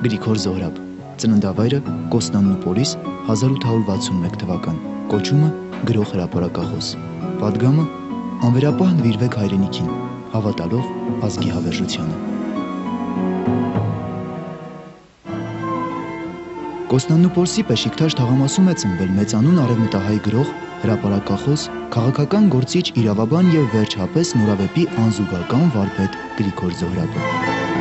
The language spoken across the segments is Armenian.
Գրիգոր Զոհրաբ, ծննդավայրը Կոստանդնուպոլիս 1861 թվական, կոչումը գրող հրապարակախոս, պատգամը անվերապահ նվիրվեք հայրենիքին, հավատալով ազգի հավերժությանը։ Կոստանդնուպոլսի Բեշիկթաշ թաղամասում է ծնվել մեծանուն արևմտահայ գրող, հրապարակախոս, քաղաքական գործիչ, իրավաբան եւ վերջապես Նորավեպի անզուգական վարպետ Գրիգոր Զոհրաբը։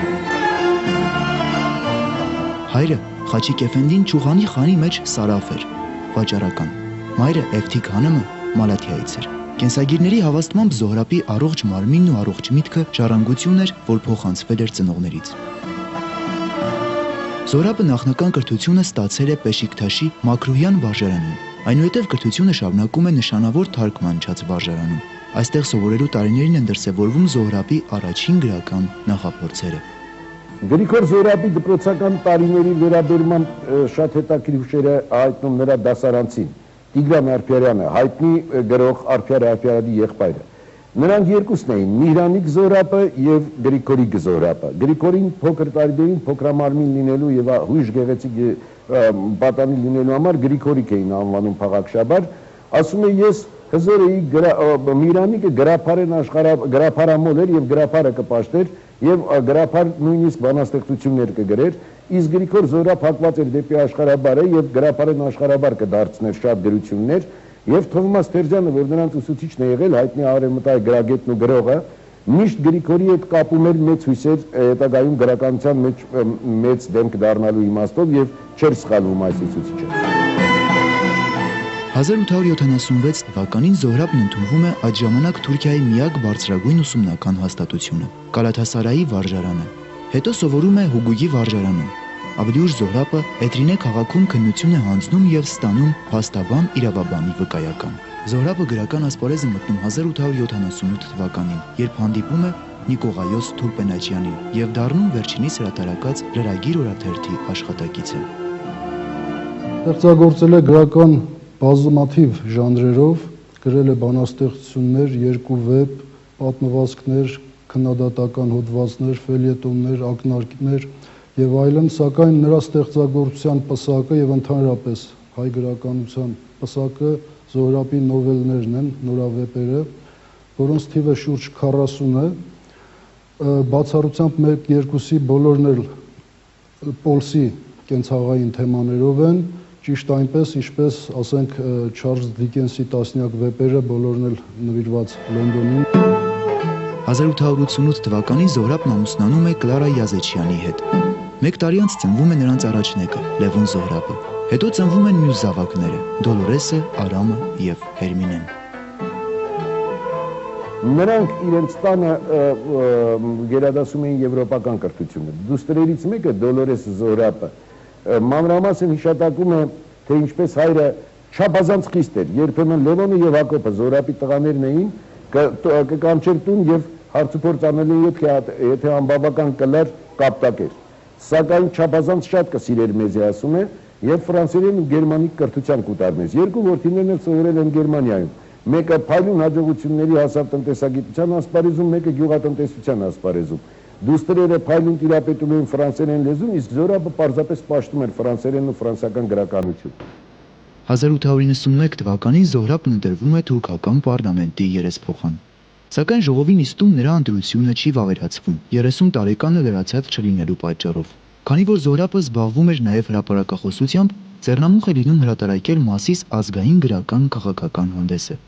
Հայրը Խաչիկ Էֆենդին Չուղանի խանի մեջ Սարաֆ էր, վաճառական, մայրը Էվթիկ Հանմը Մալաթիայից էր։ Կենսագիրների հավաստմամբ Զոհրաբի առողջ մարմինն ու առողջ միտքը ժառանգություն էր, որ փոխանցվել էր ծնողներից։ Զոհրաբը նախնական կրթությունը ստացել է Բեշիկթաշի Մաքրուհյան վարժարանում, այնուհետև կրթությունը շարունակում է նշանավոր թարգմանչած վարժարանում։ Այստեղ սովորելու տարիներին են դրսևորվում Զոհրաբի առաջին գրական նախափորձերը։ Գրիգոր Զոհրաբի դպրոցական տարիների վերաբերմամբ շատ հետաքրքիր հուշեր է հայտնում նրա դասարանցին Տիգրան Արփյարյանը, հայտնի գրող Արփյար Արփյարյանի եղբայրը։ Նրանք երկուսն էին՝ Միհրանիկ Զոհրաբը եւ Գրիգորիկ Զոհրաբը։ Գրիգորին փոքր տարիներին փոքրամարմին լինելու եւ հույժ գեղեցիկ պատանի լինելու համար Գրիգորիկ էին անվանում փաղաքշաբար։ Ասում է ես հզոր էի Միրանիկը գրափարամոլ էր եւ գրափարը կպաշտեր եւ գրափար նույնիսկ բանաստեղծություններ կգրեր, իսկ Գրիգոր Զոհրաբ հակված էր դեպի աշխարհաբարը եւ գրափարեն աշխարհաբար կդարձներ շատ գրություններ եւ Թովմաս Թերձյանը, որ նրանց ուսուցիչն է եղել, հայտնի արևմտահայ գրագետն ու գրողը, միշտ Գրիգորի հետ կապում էր մեծ հույսեր հետագայում գրականության մեջ մեծ դեմք դառնալու իմաստով եւ չէր սխալվում այս ուսուցիչը։ 1876 թվականին Զոհրաբն ընդունվում է այդ ժամանակ Թուրքիայի միակ բարձրագույն ուսումնական հաստատությունը՝ Գալաթասարայի վարժարանը։ Հետո սովորում է Հուգուգի վարժարանում։ Ավելի ուշ Զոհրաբը Էտրինե քաղաքում քննություն է հանձնում եւ ստանում փաստաբան իրավաբանի վկայական։ Զոհրաբը գրական ասպարեզ է մտնում 1878 թվականին, երբ հանդիպում է Նիկողայոս Թուրպենաչյանին եւ դառնում վերջինիս հրատարակած Լրագիր օրաթերթի աշխատակիցը։ Ստեղծագործել է գրական բազմաթիվ ժանրերով, գրել է բանաստեղծություններ, երկու վեպ, պատմվածքներ, քննադատական հոդվածներ, ֆելյետոններ, ակնարկներ եւ այլն, սակայն նրա ստեղծագործության պսակը եւ ընդհանրապես հայ գրականության պսակը Զոհրաբի նովելներն են, նորավեպերը, որոնց թիվը շուրջ 40 է, բացառությամբ մեկ-երկուսի բոլորն էլ Պոլսի կենցաղային թեմաներով են, ճիշտ այնպես, ինչպես ասենք Չարլզ Դիկենսի տասնյակ վեպերը բոլորն էլ նվիրված Լոնդոնին։ 1888 թվականին Զոհրաբն ամուսնանում է Կլարա Յազեչյանի հետ։ Մեկ տարի անց ծնվում է նրանց առաջնեկը Լևոն Զոհրաբը։ Հետո ծնվում են մյուս զավակները՝ Դոլորեսը, Արամը եւ Հերմինեն։ Նրանք իրենց տանը գերադասում էին եվրոպական կրթությունը։ Դուստրերից մեկը Դոլորես Զոհրաբը մանրամասն հիշատակում է, թե ինչպես հայրը չափազանց խիստ էր։ Երբեմն Լևոնը եւ Հակոբը Զոհրաբի տղաներն էին, կկանչեր տուն եւ հարցուփորձ անելու եթե անբավական կլար կապտակեր։ Սակայն չափազանց շատ կսիրեր մեզ է, ասում է, եւ ֆրանսերեն ու գերմանիկ կրթության կուտար մեզ։ Երկու որդիներն էլ սովորել են Գերմանիայում։ Մեկը փայլուն հաջողությունների հասավ տնտեսագիտության ասպարեզում, մեկը գյուղատնտեսության ասպարեզում։ Դուստրերը փայլուն տիրապետում էին ֆրանսերեն լեզուն, իսկ Զոհրաբը պարզապես պաշտում էր ֆրանսերենն ու ֆրանսական գրականություն։ 1891 թվականին Զոհրաբն ընտրվում է թուրքական պարլամենտի երեսփոխան։ Սակայն ժողովի նիստում նրա ընտրությունը չի վավերացվում 30 տարեկանը լրացած չլինելու պատճառով։ Քանի որ Զոհրաբը զբաղվում էր նաև հրապարակախոսությամբ, ձեռնամուխ է լինում հրատարակել Մասիս ազգային գրական քաղաքական հանդեսը,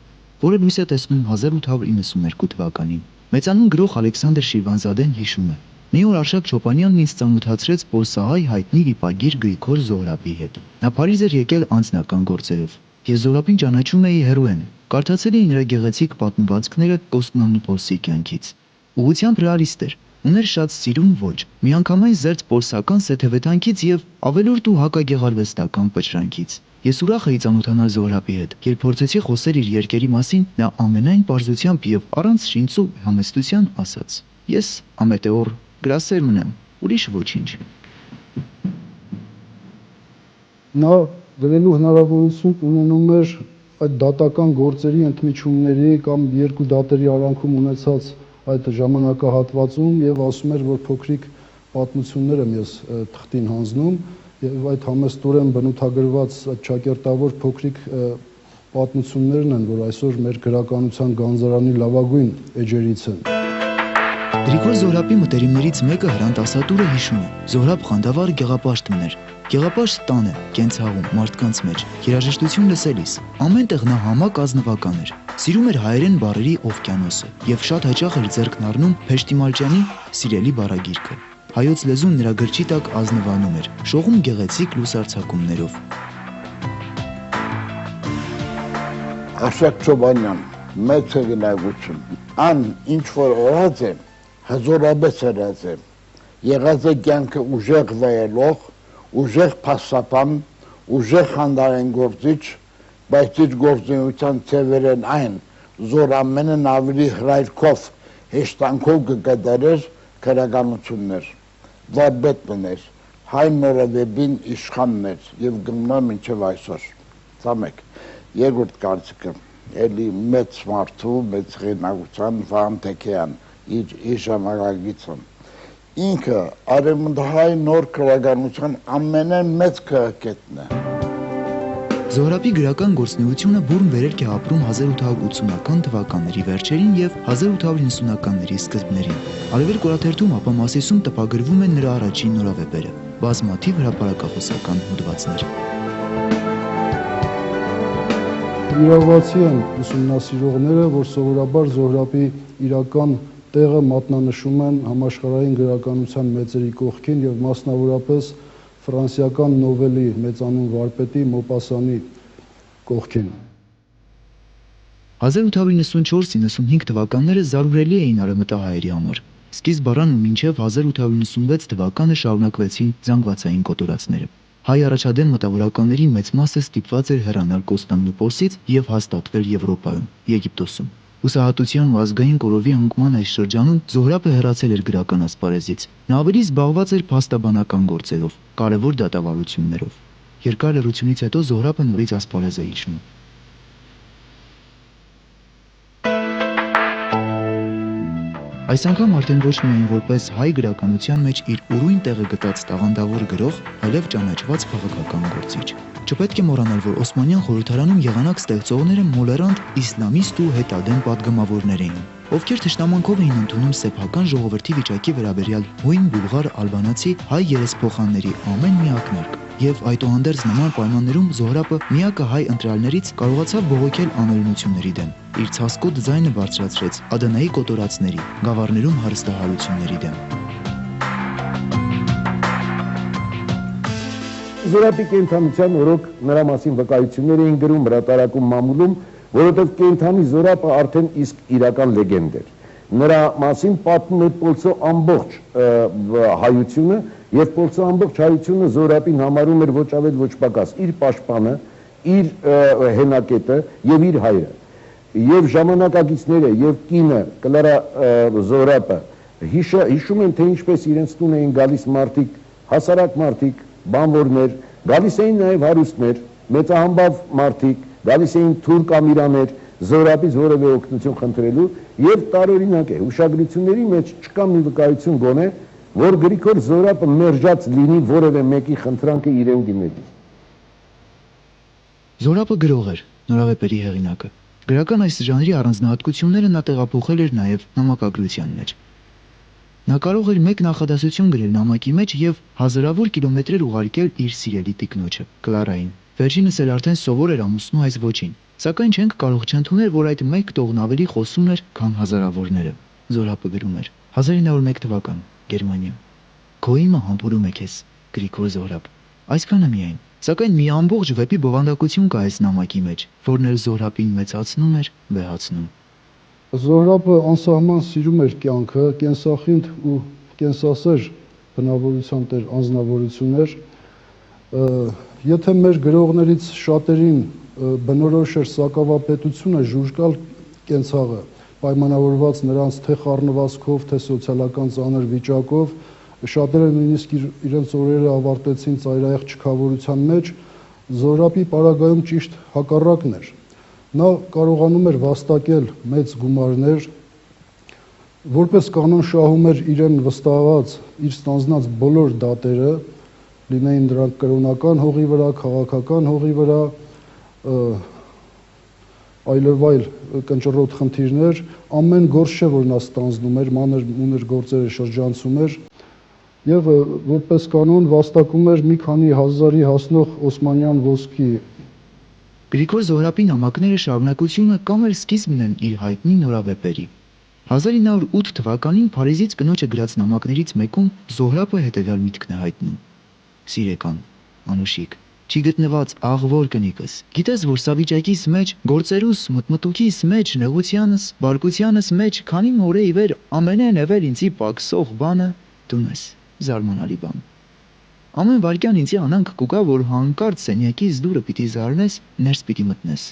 որը լույս է տեսնում 1892 թվականին։ Մեծանուն գրող Ալեքսանդր Շիրվանզադեն հիշում է. «Մի օր Արշակ Չոպանյանն ինձ ծանոթացրեց պոլսահայ հայտնի վիպագիր Գրիգոր Զոհրաբի հետ։ Նա Փարիզ էր եկել անձնական գործերով։ Ես Զոհրաբին ճանաչում էի հերոեն, կարդացել էի նրա գեղեցիկ պատմվածքները Կոստանդնուպոլսի կյանքից։ Ուղղությամբ ռեալիստ էր, ուներ շատ սիրուն ոճ, միանգամայն զերծ պոլսական սեթևեթանքից եւ ավելորդ ու հակագեղարվեստական պճրանքից։ Ես ուրախ էի ծանոթանալ Զոհրաբի հետ, երբ փորձեցի խոսել իր երկերի մասին, նա ամենայն պարզությամբ եւ առանց շինծու համեստության ասաց. Ես ամետեոր գրասեր մնեմ, ուրիշ ոչինչ։ Նա գրելու հնարավորություն ունենում էր այդ դատական գործերի ընդմիջումների կամ երկու դատերի արանքում ունեցած այդ ժամանակահատվածում եւ ասում էր, որ փոքրիկ պատմությունները ես թղթին հանձնում եւ այդ համեստորեն բնութագրված ճակերտավոր փոքրիկ պատմություններն են, որ այսօր մեր գրականության գանձարանի լավագույն էջերից են։ Գրիգոր Զոհրաբի մտերիմներից մեկը Հրանտ Ասատուրը հիշում է. Զոհրաբ խանդավառ գեղապաշտն էր։ Գեղապաշտ տան է, կենցաղում, մարդկանց մեջ, երաժշտություն լսելիս։ Ամենտեղ նա համակ ազնվական էր։ Սիրում էր հայերեն բառերի օվկիանոսը եւ շատ հաճախ էր ձեռքն առնում Փեշտիմալջյանի սիրելի բառագիրքը։ Հայոց լեզուն նրա գրչի տակ ազնվանում էր, շողում գեղեցիկ լուսարձակումներով։ Արշակ Չոբանյան, մեծ է գնագություն։ Ան ինչ որ օրած է, հզորաբես երած է, եղած է կյանքը ուժեղ վայելող, ուժեղ փաստապան, ուժեղ խանդարեն գործիչ, բայց իր գործունեության ծևերեն այն, զոր ամենն ավելի հրայրքով, հեշտանքով կգդարեր քրականություններ, վարբետ մներ, հայ նորավեբին իշխաններ և գմնա մինչև այսօր, ծամեք, երկրորդ կարծիքը, էլի մեծ մարդու, մեծ ղենակության Վահան Թեքեյան, իր ժամանակագիծն, ինքը արևմուտքահայ նոր քրականության ամենամեծ քրակետն է։ Զոհրաբի գրական գործունեությունը բուռն վերելք է ապրում 1880-ական թվականների վերջերին եւ 1890-ականների սկզբներին։ Արևելք օրաթերթում ապա Մասիսում տպագրվում են նրա առաջին նորավեպերը, բազմաթիվ հրապարակախոսական հոդվածներ։ Իրավացի են ուսումնասիրողները, որ սովորաբար Զոհրաբի իրական տեղը մատնանշում են համաշխարհային գրականության մեծերի կողքին եւ մասնավորապես ֆրանսիական նովելի մեծանուն վարպետի Մոպասանի կողքին։ 1894-95 թվականները զարուրելի էին արևմտահայերի համար։ Սկիզբ առան ու մինչև 1896 թվականը շարունակվեցին զանգվածային կոտորածները։ Հայ առաջադեմ մտավորականների մեծ մասը ստիպված էր հեռանալ Կոստանդնուպոլսից եւ հաստատվել Եվրոպայում, Եգիպտոսում։ Ուսահատության ու ազգային կորովի անկման այս շրջանում Զոհրաբը հեռացել էր գրական ասպարեզից։ Նա ավելի զբաղված էր փաստաբանական գործերով, կարևոր դատավարություններով։ Երկար լռությունից հետո Զոհրաբը նորից ասպարեզ է իջնում։ Այս անգամ արդեն ոչ միայն որպես հայ գրականության մեջ իր ուրույն տեղը գտած տաղանդավոր գրող, այլև ճանաչված քաղաքական գործիչ։ Չպետք է մոռանալ, որ Օսմանյան խորհրդարանում եղանակ ստեղծողները մոլերանտ իսլամիստ ու հետադեմ պատգամավորներ էին, ովքեր թշնամանքով էին ընդունում սեփական ժողովրդի վիճակի վերաբերյալ հույն բուլղար ալբանացի հայ երեսփոխանների ամեն մի ակնարկ, եւ այդուհանդերձ նման պայմաններում Զոհրաբը միակը հայ ընտրյալներից կարողացավ բողոքել անօրենությունների դեմ, իր ցասկոտ ձայնը բարձրացրեց Ադանայի կոտորածների, գավառներում հարստահարությունների դեմ։ Զոհրաբի կենդանության օրոք նրա մասին վկայություններ էին գրում, հրատարակում, մամուլում, որովհետև կենդանի Զոհրաբը արդեն իսկ իրական լեգենդ էր։ Նրա մասին պատմում է Պոլսո ամբողջ հայությունը, եւ Պոլսո ամբողջ հայությունը Զոհրաբին համարում էր ոչ ավել ոչ պակաս իր պաշտպանը, իր հենակետը եւ իր հայրը։ Եվ ժամանակագիցները եւ կինը Կլարա Զոհրաբը հիշում են, թե ինչպես իրենց տուն էին գալիս մարդիկ, հասարակ մարդիկ, բանվորներ, գալիս էին նաև հարուստներ, մեծահամբավ մարդիկ, գալիս էին թուրք ամիրաներ, Զոհրաբից որևէ օգնություն խնդրելու եւ տարօրինակ է, ուշագրությունների մեջ չկա մի վկայություն գոնե, որ Գրիգոր Զոհրաբը մերժած լինի որևէ մեկի խնդրանքը իրեն դիմելու։ Զոհրաբը գրող էր, նորավեպերի հեղինակը։ Գրական այս ժանրի առանձնահատկությունները նա տեղափոխել էր նաև նամակագրության մեջ։ Նա կարող էր մեկ նախադասություն գրել նամակի մեջ եւ հազարավոր կիլոմետրեր ուղարկել իր սիրելի տիկնոջը, Կլարային։ Վերջինս էլ արդեն սովոր էր ամուսնու այս ոչին, սակայն չենք կարող չընդունել, որ այդ մեկ տողն ավելի խոսուն էր, քան հազարավորները։ Զոհրաբը գրում էր. 1901 թվական, Գերմանիա։ Քո իմը համբուրում է քեզ, Գրիգոր Զոհրաբ։ Այսքանը միայն, սակայն մի ամբողջ վեպի բովանդակություն կա այս նամակի մեջ, որն էլ Զոհրաբին մեծացնում էր, վեհացնում։ Զոհրաբը անսահման սիրում էր կյանքը, կենսախինդ ու կենսասեր բնավորության տեր անձնավորություն էր։ Եթե մեր գրողներից շատերին բնորոշ էր սակավապետությունը, ժուժկալ կենցաղը, պայմանավորված նրանց թե խառնվածքով, թե սոցիալական ծանր վիճակով, շատերը նույնիսկ իրենց օրերը ավարտեցին ծայրահեղ չքավորության մեջ, Զոհրաբի պարագայում ճիշտ հակառակն էր։ Նա կարողանում էր վաստակել մեծ գումարներ, Որպես կանոն շահում էր իրեն վստահված իր ստանձնած բոլոր դատերը, լինեին դրանք կրոնական հողի վրա, քաղաքական հողի վրա, այլևայլ կնճռոտ խնդիրներ, ամեն գործ չէ, որ նա ստանձնում էր, մանր գործերը շրջանցում էր եւ որպես կանոն վաստակում էր մի քանի հազարի հասնող օսմանյան ոսկի։ Գրիգոր Զոհրաբի նամակները շարունակությունը կամ էլ սկիզբն են իր հայտնի նորավեպերի։ 1908 թվականին Փարիզից կնոջը գրած նամակներից մեկում Զոհրաբը հետևյալ միտքն է հայտնում. Սիրեկան, Անուշիկ, չի գտնված աղվոր կնիկս, գիտես, որ սա վիճակիս մեջ, գործերուս, մտմտուքիս մեջ, նեղությանս, բարկությանս մեջ, քանի մորե ի վեր ամենեն էվեր ինձի պակսող բանը դուն ես, զարմանալի բան։ Ամեն վարկյան ինձի անանք կուկա, որ հանկարծ սենյակից դուրը պիտի զարնես, ներս պիտի մտնես։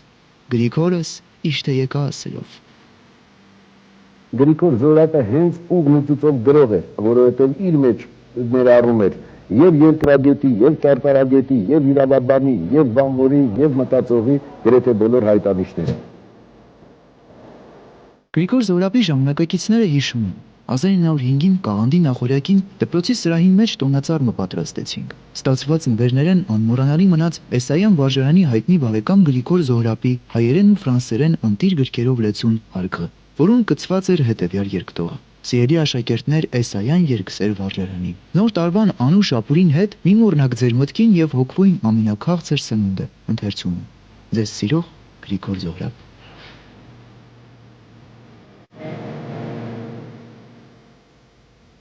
Գրիգորս իշտ է եկա ասելով։ Գրիգոր Զոհրաբը հենց ուղն ու ծուծով գրող է, որովհետև իր մեջ ներառում էր եւ երկրագետի, եւ ճարտարագետի, եւ իրավաբանի, եւ բանվորի, եւ մտածողի գրեթե բոլոր հայտանիշները։ Գրիգոր Զոհրաբի ժամանակակիցները հիշում են 1905-ին Կաղանդի նախօրյակին դպրոցի սրահի մեջ տոնածառմը պատրաստեցինք։ Ստացված նվերներեն անմոռանալի մնաց Էսայան վարժարանի հայտնի բարեկամ Գրիգոր Զոհրաբի հայերեն ու ֆրանսերեն ընտիր գրքերով լեցուն հարկը, որում կցված էր հետևյալ երկտողը. Սիրելի աշակերտներ Էսայան երկսեր վարժարանի։ Նոր տարվան անուշ ապուրին հետ մի մոռնաք ձեր մտքին եւ հոգվույն ամենակաղցր սնունդը։ Ընթերցումը։ Ձեզ սիրող Գրիգոր Զոհրաբ։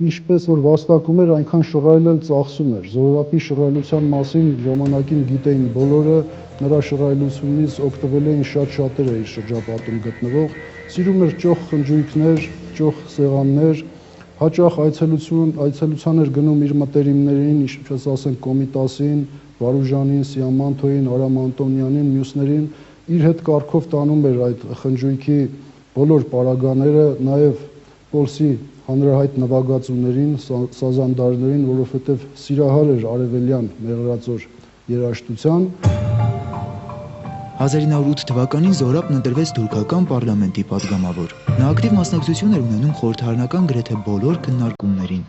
Ինչպես որ վաստակում էր, այնքան շռայլել ծախսում էր։ Զոհրաբի շռայլության մասին ժամանակին գիտեին բոլորը, նրա շռայլությունից օգտվել էին շատ-շատերը իր շրջապատում գտնվող, սիրում էր ճոխ խնջույքներ, ճոխ սեղաններ, հաճախ այցելության էր գնում իր մտերիմներին, ինչպես ասենք Կոմիտասին, Վարուժանին, Սիամանթոյին, Արամ Անտոնյանին, մյուսներին, իր հետ կարգով տանում էր այդ խնջույքի բոլոր պարագաները, նաև Պոլսի հանրահայտ նվագածուներին, սազանդարներին, որովհետև սիրահար էր արևելյան մեղրածոր երաժշտության։ 1908 թվականին Զոհրաբն ընտրվեց թուրքական պարլամենտի падգամավոր։ Նա ակտիվ մասնակցություն էր ունենում խորհրդարանական գրեթե բոլոր քննարկումներին։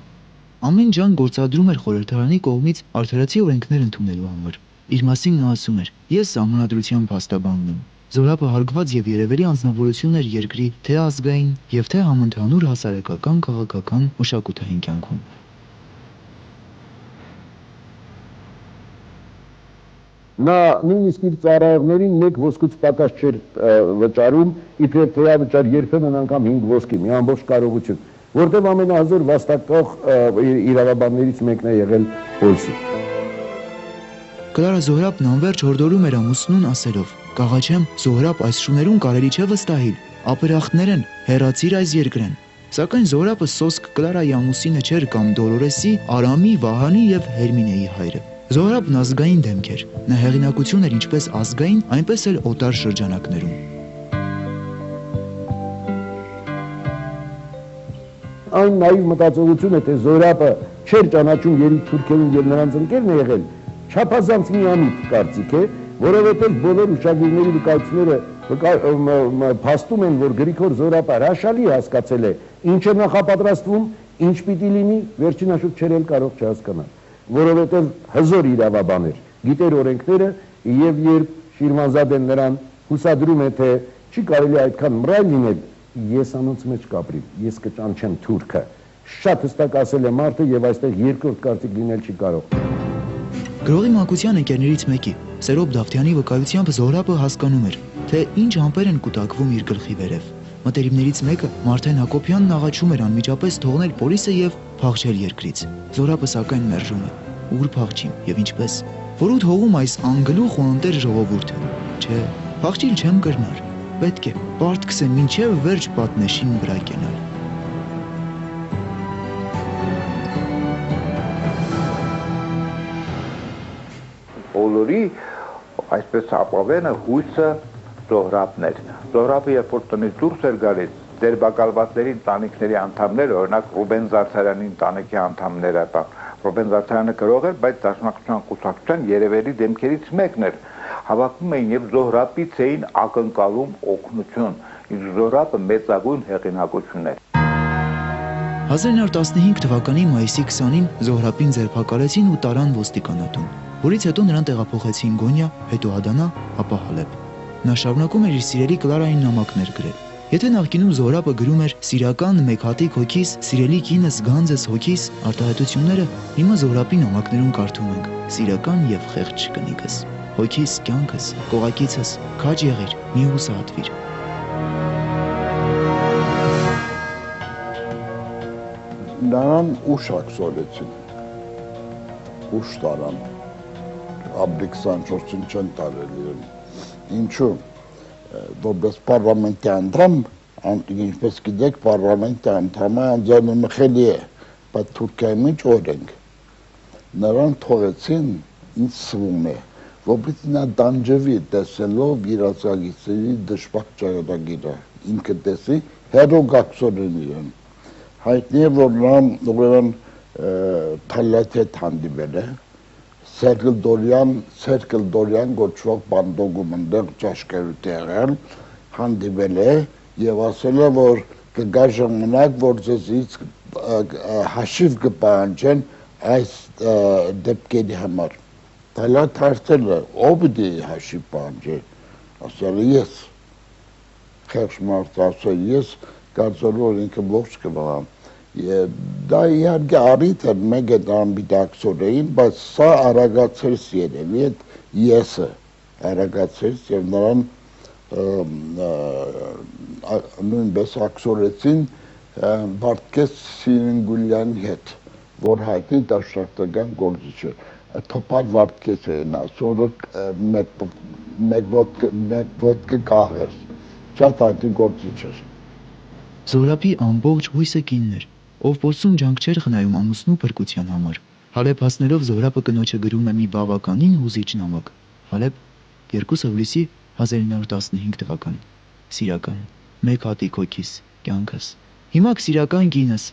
Ամեն ջան գործադրում էր խորհրդարանի կողմից արդարացի օրենքներ ընդունելու համար։ Իր մասին նա ասում էր. «Ես սահմանադրության փաստաբանն եմ»։ Զոհրաբը հարգված եւ երևելի անձնավորություն էր երկրի թե ազգային եւ թե համընդհանուր հասարակական, քաղաքական, մշակութային կյանքում։ Նա նույնիսկ իր ծառայողներին մեկ ոսկուց պակաս չէր վճարում, իբր թեյավճար երբեմն անգամ 5 ոսկի, մի ամբողջ կարողություն, որտեղ ամենահզոր վաստակող իրավաբաններից մեկն է եղել Պոլսի։ Կլարա Զոհրաբն անverջ հորդորում էր ամուսնուն ասելով. «Կաղաչեմ, Զոհրաբ, այս շուներուն կարելի չէ վստահիլ, ապերախտներ են, հեռացիր այս երկրեն»։ Սակայն Զոհրաբը սոսկ Կլարայի ամուսինը չէր կամ Դոլորեսի, Արամի, Վահանի եւ Հերմինեի հայրը։ Զոհրաբն ազգային դեմք էր։ Նա հեղինակություն էր ինչպես ազգային, այնպես էլ օտար շրջանակներում։ Այն նայվ մտածողություն է, թե Զոհրաբը չէր ճանաչում երիկ թուրքերին եւ նրանց ընկերն է եղել, չափազանց մի ամիտ կարծիք է, որովհետև բոլոր ուշագրիների վկայությունները փաստում են, որ Գրիգոր Զոհրաբը հրաշալի հասկացել է, ինչ է նախապատրաստվում, ինչ պիտի լինի, վերջին հաշուվ չէր էլ կարող չհասկանալ, որովհետև հզոր իրավաբան էր, գիտեր օրենքները եւ երբ Շիրվանզադեն նրան հուսադրում է, թե չի կարելի այդքան մռայլ լինել, ես անոնց մեջ կապրիմ, ես կճանչեմ թուրքը, շատ հստակ ասել է մարդը եւ այստեղ երկրորդ կարծիք լինել չի կարող։ Գրողի մանկության ընկերներից մեկի, Սերոբ Դավթյանի վկայությամբ Զոհրաբը հասկանում էր, թե ինչ ամպեր են կուտակվում իր գլխի վերև։ Մտերիմներից մեկը Մարթեն Հակոբյանն աղաչում էր անմիջապես թողնել պոլիսը եւ փախչել երկրից։ Զոհրաբը սակայն մերժում է. «Ուր փախչիմ եւ ինչպես։ Որոդ հողում այս անգլուխ ու անտեր ժողովուրդը։ Չէ, փախչիլ չեմ կրնար։ Պետք է պարտքսը մինչեւ վերջ պատնեշին վրա կենալ»։ Բոլորի այսպես ապավենը հույսը Զոհրաբն էր։ Զոհրաբը երբ որ տնից դուրս էր գալիս, դերբակալվածների ընտանիքների անդամները, օրինակ Ռուբեն Զարդարյանի ընտանիքի անդամները, Ռուբեն Զարդարյանը գրող էր, բայց Դաշնակցության կուսակցության երևելի դեմքերից մեկն էր, հավաքում էին եւ Զոհրաբից էին ակնկալում օգնություն։ Իսկ Զոհրաբը մեծագույն հեղինակություն էր։ 1915 թվականի մայիսի 20-ին Զոհրաբին ձերբակալեցին ու տարան ոստիկանատուն, որից հետո նրան տեղափոխեցին Գոնյա, հետո Ադանա, ապա Հալեբ։ Նա շարունակում էր իր սիրելի Կլարային նամակներ գրել։ Եթե նախկինում Զոհրաբը գրում էր «Սիրական մեկ հատիկ հոգիս, սիրելի կինս, գանձս հոգիս» արտահայտությունները, հիմա Զոհրաբի նամակներում կարդում ենք «Սիրական եւ խեղճ կնիկս, հոգիս, կյանքս, կողակիցս, քաջ եղիր, մի հուսահատվիր»։ Նրան ուշ ակսորեցին, ուշ տարան, ապրիկ 24-ին չեն տարել իրեն, ինչու, որպես պարլամենտի անդամ, ինչպես գիտեք, պարլամենտի անդամը անձանմխելի է, բայց Թուրքիայի մեջ օրենք, նրան թողեցին, ինձ սվում է, որպես նա դանջվի տեսելով իր ազգագիծերի դժբախտ ճակատագիրը, ինքը տեսի, հերոք ակսորեն իրեն, հայտնի է, որ նա ուրեմն Թալյաթի հետ հանդիպել է, Սերկլդորյան գոչվող բանդոգում ընդեղ ճաշկերուտ եղել, հանդիպել է և ասել է, որ կգա ժամանակ, որ ձեզից հաշիվ կպահանջեն այս դեպքերի համար։ Թալյաթ հարցել է, ով պիտի հաշիվ պահանջի, ասել է ես, խեղճ մարդ ասել ես, կարծել որ ինքը ողջ կմնամ։ Դա իհարկե առիթ էր մեկ այդ անբիտակցորեին, բայց սա արագացրեց երևի այդ եսը, արագացրեց և նրան նույնպես ակսորեցին Վարդգես Սիրինգուլյանի հետ, որ հայտնի դաշնակցական գործիչ է, Թոփար Վարդգես էին ասում, մեկ ոտքը կահ էր, շատ հայտնի գործիչ էր։ Զոհրաբի ամբողջ հույսը կինն էր, ով փորձում ջանք չէր խնայում ամուսնու փրկության համար։ Հալեբ հասնելով Զոհրաբը կնոջը գրում է մի բավականին հուզիչ նամակ։ Հալեբ 2 հուլիսի 1915 թվական։ Սիրական, մեկ հատիկ հոգիս, կյանքս։ Հիմա սիրական կինս,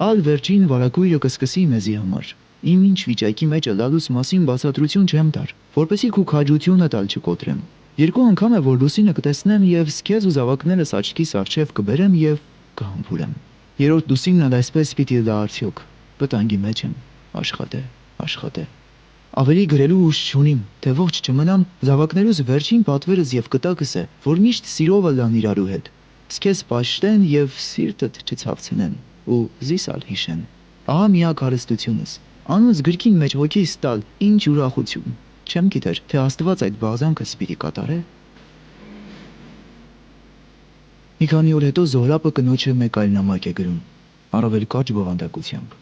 ալ վերջին վարակույրը կսկսի մեզի համար։ Իմ ինչ վիճակի մեջ լալուս մասին բացատրություն չեմ տար, որպեսզի քու քաջությունը տալ չկոտրեմ։ 2 անգամ է, որ լուսինը կտեսնեմ և քեզ ու զավակներս աչքիս առջև կբերեմ և կհամբուրեմ։ Երրորդ լուսինն էլ այսպես պիտի լա արդյոք, վտանգի մեջ եմ, աշխատե։ Ավելի գրելու ուժ չունիմ, թե ողջ չմնամ, զավակներուս վերջին պատվերս և կտակս է, որ միշտ սիրովը լան իրարու հետ, քեզ պաշտեն և սիրտդ չցավցնեն ու զիսալ հիշեն։ Ահա միակ հարստությունս, անոնց գրքին մեջ հոգիս տալ ինչ ուրախություն, չեմ գիտեր, թե Աստված այդ բաղձանքս պիտի կատարե։ Մի քանի օր հետո Զոհրաբը կնոջը մեկ այլ նամակ է գրում, առավել կարճ բովանդակությամբ։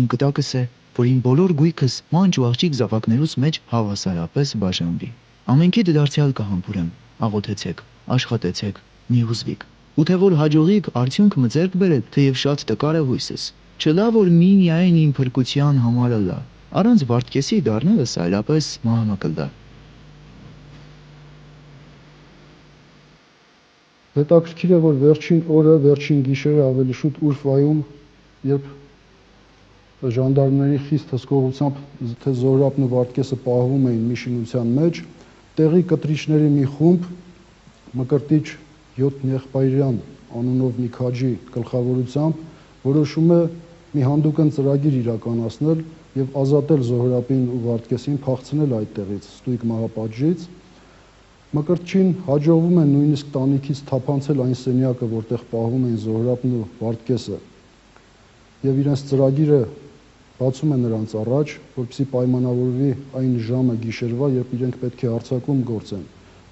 Իմ կտակս է, որ իմ բոլոր գույքս մանչ ու աղջիկ զավակներուս մեջ հավասարապես բաժանվի։ Ամենքիդ դարձյալ կհամբուրեմ, աղոթեցեք, աշխատեցեք, մի հուզվիք։ Ու թե որ հաջողիկ արդյունք մը ձեռք բերել, թեև շատ տկար է հույսս, չլա որ մինիայն իմ փրկության համարը լա, առանց Վարդգեսի դառնալս այլապես մահանա կլա։ Հետաքրքիր է, որ վերջին օրը, վերջին գիշերը ավելի շուտ Ուրֆայում, երբ ժանդարմների խիստ հսկողությամբ թե Զոհրաբն ու Վարդգեսը պահվում էին մի շինության մեջ, տեղի կտրիչների մի խումբ Մկրտիչ 7 եղբայրյան անունով մի քաջի գլխավորությամբ որոշում է մի հանդուգն ծրագիր իրականացնել եւ ազատել Զոհրաբին ու Վարդգեսին, փախցնել այդտեղից ստույգ մահապատժից։ Մկրտչին հաջողվում է նույնիսկ տանիքից թափանցել այն սենյակը, որտեղ պահվում էին Զոհրաբն ու Վարդգեսը, եւ իրենց ծրագիրը բացում է նրանց առաջ, որպեսզի պայմանավորվի այն ժամը գիշերվա, երբ իրենք պետք է հարձակում գործեն։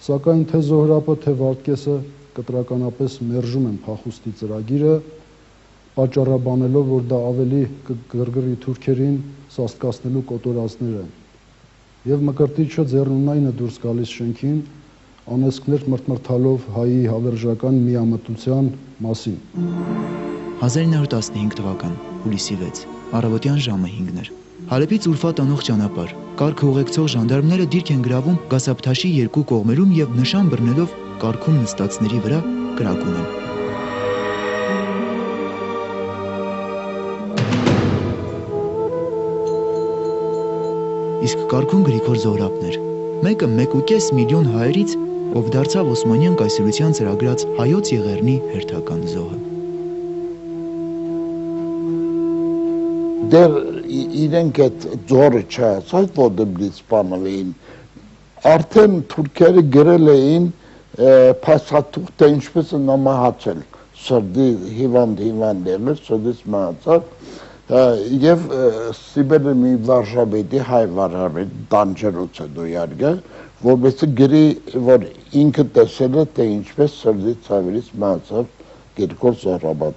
Սակայն թե Զոհրաբը, թե Վարդգեսը կտրականապես մերժում են փախուստի ծրագիրը, պատճառաբանելով, որ դա ավելի կգրգռի թուրքերին սաստկացնելու կոտորածներ են։ Եվ Մկրտիչը ձեռնունայինը դուրս գալիս շենքին, անեծքներ մրթմրթալով հայի հավերժական միամտության մասին։ 1915 թվական, հուլիսի 6, առավոտյան ժամը 5-ներ։ Հալեբից Ուրֆա տանող ճանապարհ, կարգը ուղեկցող ժանդարմները դիրք են գրավում Գասապթաշի երկու կողմերում եւ նշան բռնելով կարգում նստածների վրա կրակում են։ Իսկ կարգում Գրիգոր Զոհրաբն էր, մեկը 1.5 միլիոն հայերից, ով դարձավ Օսմանյան կայսրության ծրագրած հայոց եղեռնի հերթական զոհը։ դեր իրենք այդ ձորը չհասած, որ դպլից սպանվեին, արդեն թուրքերը գրել էին փաստաթուղթը ինչպես է նամահացել, սրդի հիվանդ եղել, սրդից մահացավ, եւ Սիբիրը մի վարժապետի, հայ վարժապետ տանջելուց հետո իհարկե, որովհետեւ գրի, որ ինքը տեսել է, թե ինչպես սրդի ցավերից մահացավ Գրիգոր Զոհրաբան,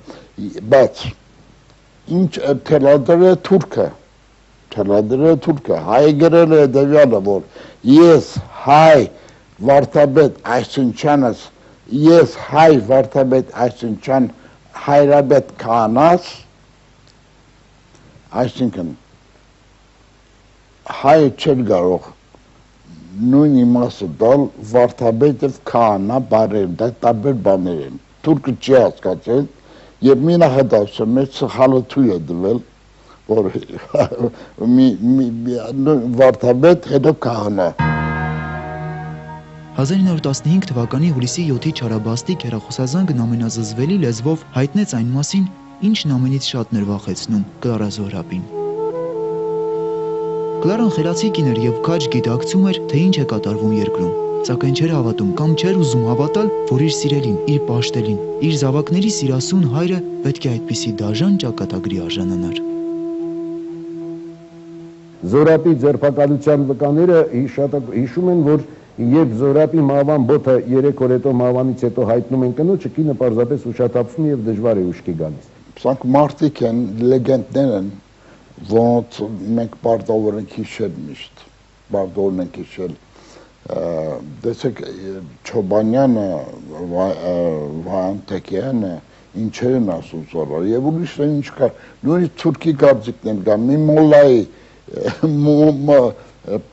բայց ինչ թելադրել է թուրքը, հայ գրել է հետևյալը, որ ես հայ վարդապետ Այսինչյանս, ես հայ վարդապետ Այսինչյան հայրապետ քահանաս, այսինքն հայը չէր կարող նույն իմաստը տալ վարդապետ եւ քահանա բարերն, դա տարբեր բաներ են, թուրքը չի հասկացել եւ մի նախադասում է սխալը թույլ է դվել, որ վարդապետ հետո քահանա 1915 թվականի հուլիսի 7-ի Չարաբաստիկ հեռախոսազանգն ամենազզվելի լեզվով հայտնեց այն մասին, ինչն ամենից շատ ներվախեցնում Կլարա Զոհրաբին։ Կլարան խելացի կին էր եւ քաջ գիտակցում էր, թե ինչ է կատարվում երկրում, սակայն չէր հավատում կամ չէր ուզում հավատալ, որ իր սիրելին, իր պաշտելին, իր զավակների սիրասուն հայրը պետք է այդպիսի դաժան ճակատագրի արժանանար։ Զոհրաբի ձերբակալության վկաները հիշում են, որ երբ Զոհրաբի մահվան բոթը 3 օր հետո մահվանից հետո հայտնում են կնոջը, կինը պարզապես ուշաթափվում եւ դժվար է ուշքի գալիս։ Սրանք մարդիկ են, լեգենդներ են, որոնց մենք պարտավոր ենք հիշել միշտ, պարտավոր ենք հիշել։ Տեսեք Չոբանյանը, Վահան Տեկյանը ինչեր են ասում Զոհրաբը եւ ուրիշը ինչ կա, նույնիսկ թուրքի գարձիկներ կա, մի մոլլայի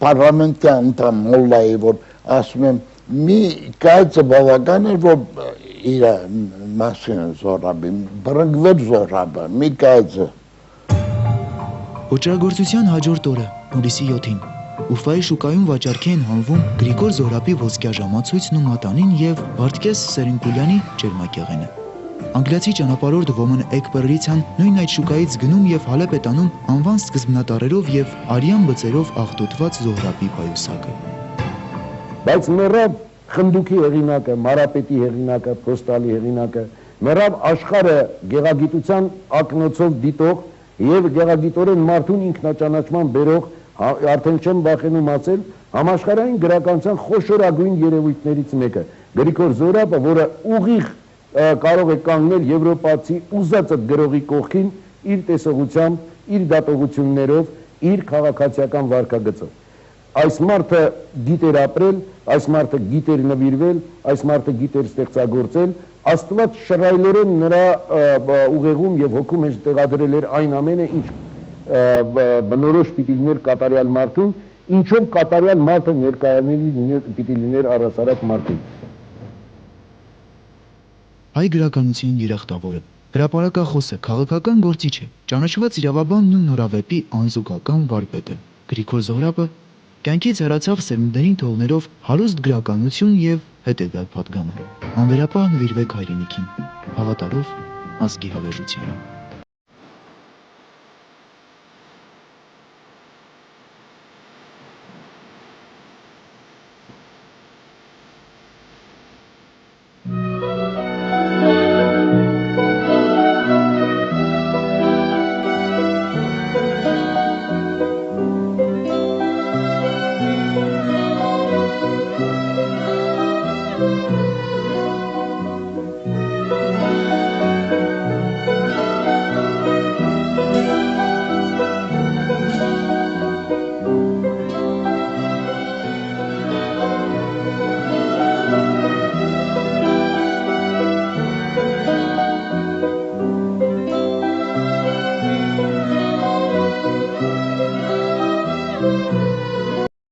պարլամենտի անդամ մոլլայի, որ ասում եմ, մի կայծը բավական էր, որ իր մասին է Զոհրաբի, բռնկվեց Զոհրաբը, մի կայծը։ Ոճրագործության հաջորդ օրը, հուլիսի 7-ին, Ուֆայի շուկայում վաճառքի են հանվում Գրիգոր Զոհրաբի ոսկյա ժամացույցն ու մատանին եւ Վարդգես Սերենկուլյանի ջերմակեղենը։ Անգլիացի ճանապարհորդ Ոմն Էկբերրիցան նույն այդ շուկայից գնում եւ հալեպ է տանում անվան սկզբնատարերով եւ արյան բծերով աղտոտված Զոհրաբի պայուսակը։ Բայց մեռավ խնդուկի հեղինակը, Մարապետի հեղինակը, Փոստալի հեղինակը, մեռավ աշխարհը գեղագիտության ակնոցով դիտող եւ գեղագիտորեն մարդուն ինքնաճանաչման բերող, արդեն չեմ վախենում ասել, համաշխարհային գրականության խոշորագույն երևույթներից մեկը։ Գրիգոր Զոհրաբը, որը ուղիղ կարող է կանգնել եվրոպացի ուզածը գրողի կողքին իր տեսողությամբ, իր դատողություններով, իր քաղաքացիական վարքագծով։ Այս մարդը գիտեր ապրել, այս մարդը գիտեր նվիրվել, այս մարդը գիտեր ստեղծագործել, Աստված շռայլորեն նրա ուղեղում եւ հոգում հենց տեղադրել էր այն ամենը, ինչ բնորոշ պիտի լիներ կատարյալ մարդուն, ինչով կատարյալ մարդը ներկայանալի պիտի լիներ առասարակ մարդուն։ Հայ գրականության երախտավորը, հրապարակախոսը, քաղաքական գործիչը, ճանաչված իրավաբանն ու նորավեպի անզուգական վարպետը Գրիգոր Զոհրաբը կյանքից հեռացավ սերունդերին թողնելով հարուստ գրականություն եւ հետեւյալ պատգամը. անվերապահ նվիրվեք հայրենիքին, հավատալով ազգի հավերժությանը։